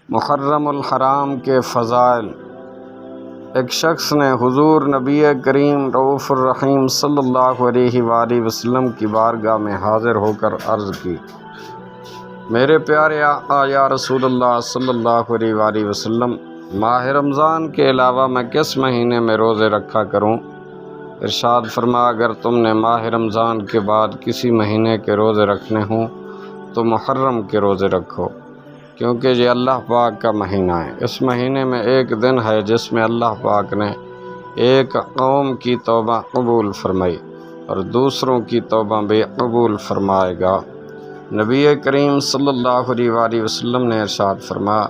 محرم الحرام کے فضائل۔ ایک شخص نے حضور نبی کریم رؤوف الرحیم صلی اللہ علیہ وآلہ وسلم کی بارگاہ میں حاضر ہو کر عرض کی، میرے پیارے آقا یا رسول اللہ صلی اللہ علیہ وآلہ وسلم، ماہ رمضان کے علاوہ میں کس مہینے میں روزے رکھا کروں؟ ارشاد فرما، اگر تم نے ماہ رمضان کے بعد کسی مہینے کے روزے رکھنے ہوں تو محرم کے روزے رکھو، کیونکہ یہ اللہ پاک کا مہینہ ہے۔ اس مہینے میں ایک دن ہے جس میں اللہ پاک نے ایک قوم کی توبہ قبول فرمائی اور دوسروں کی توبہ بھی قبول فرمائے گا۔ نبی کریم صلی اللہ علیہ وآلہ وسلم نے ارشاد فرمایا،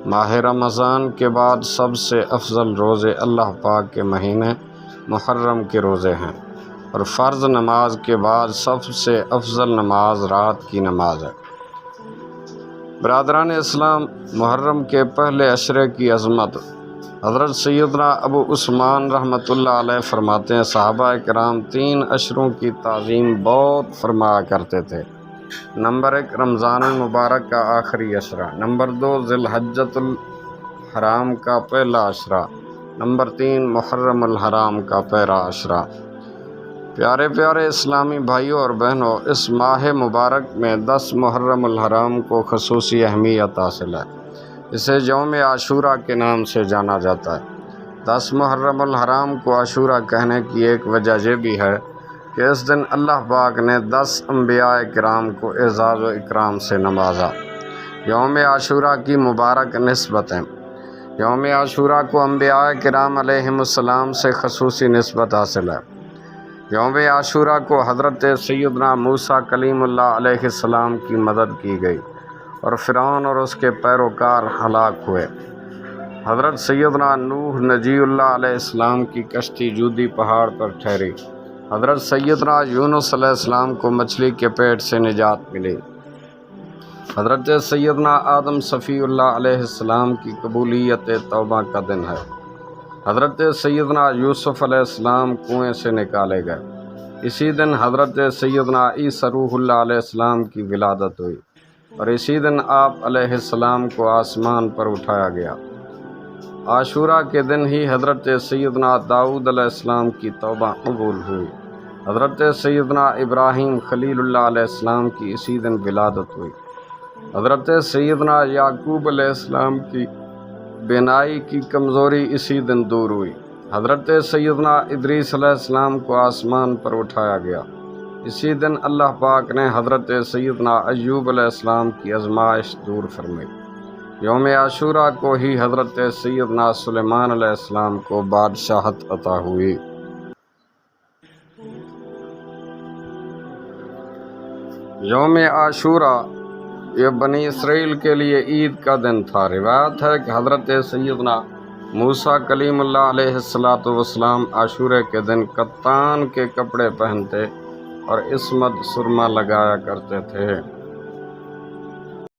ماہ رمضان کے بعد سب سے افضل روزے اللہ پاک کے مہینے محرم کے روزے ہیں، اور فرض نماز کے بعد سب سے افضل نماز رات کی نماز ہے۔ برادران اسلام، محرم کے پہلے عشرے کی عظمت۔ حضرت سیدنا ابو عثمان رحمۃ اللہ علیہ فرماتے ہیں، صحابہ کرام 3 عشروں کی تعظیم بہت فرمایا کرتے تھے۔ نمبر 1 رمضان المبارک کا آخری عشرہ، نمبر 2 ذی الحجۃ الحرام کا پہلا عشرہ، نمبر 3 محرم الحرام کا پہلا عشرہ۔ پیارے پیارے اسلامی بھائیوں اور بہنوں، اس ماہ مبارک میں 10 محرم الحرام کو خصوصی اہمیت حاصل ہے۔ اسے یوم عاشوراء کے نام سے جانا جاتا ہے۔ 10 محرم الحرام کو عاشوراء کہنے کی ایک وجہ یہ بھی ہے کہ اس دن اللہ پاک نے 10 انبیاء کرام کو اعزاز و اکرام سے نوازا۔ یوم عاشوراء کی مبارک نسبتیں۔ یوم عاشوراء کو انبیاء کرام علیہم السلام سے خصوصی نسبت حاصل ہے۔ یوم عاشوراء کو حضرت سیدنا موسیٰ کلیم اللہ علیہ السلام کی مدد کی گئی اور فرعون اور اس کے پیروکار ہلاک ہوئے۔ حضرت سیدنا نوح نجی اللہ علیہ السلام کی کشتی جودی پہاڑ پر ٹھہری۔ حضرت سیدنا یونس علیہ السلام کو مچھلی کے پیٹ سے نجات ملی۔ حضرت سیدنا آدم صفی اللہ علیہ السلام کی قبولیت توبہ کا دن ہے۔ حضرت سیدنا یوسف علیہ السلام کنویں سے نکالے گئے۔ اسی دن حضرت سیدنا عیسیٰ روح اللہ علیہ السلام کی ولادت ہوئی، اور اسی دن آپ علیہ السلام کو آسمان پر اٹھایا گیا۔ عاشوراء کے دن ہی حضرت سیدنا داؤد علیہ السلام کی توبہ قبول ہوئی۔ حضرت سیدنا ابراہیم خلیل اللہ علیہ السلام کی اسی دن ولادت ہوئی۔ حضرت سیدنا یعقوب علیہ السلام کی بینائی کی کمزوری اسی دن دور ہوئی۔ حضرت سیدنا ادریس علیہ السلام کو آسمان پر اٹھایا گیا۔ اسی دن اللہ پاک نے حضرت سیدنا ایوب علیہ السلام کی آزمائش دور فرمائی۔ یوم عاشوراء کو ہی حضرت سیدنا سلیمان علیہ السلام کو بادشاہت عطا ہوئی۔ یوم عاشوراء یہ بنی اسرائیل کے لیے عید کا دن تھا۔ روایت ہے کہ حضرت سیدنا موسیٰ کلیم اللہ علیہ السلام عاشورے کے دن کتان کے کپڑے پہنتے اور عصمت سرما لگایا کرتے تھے۔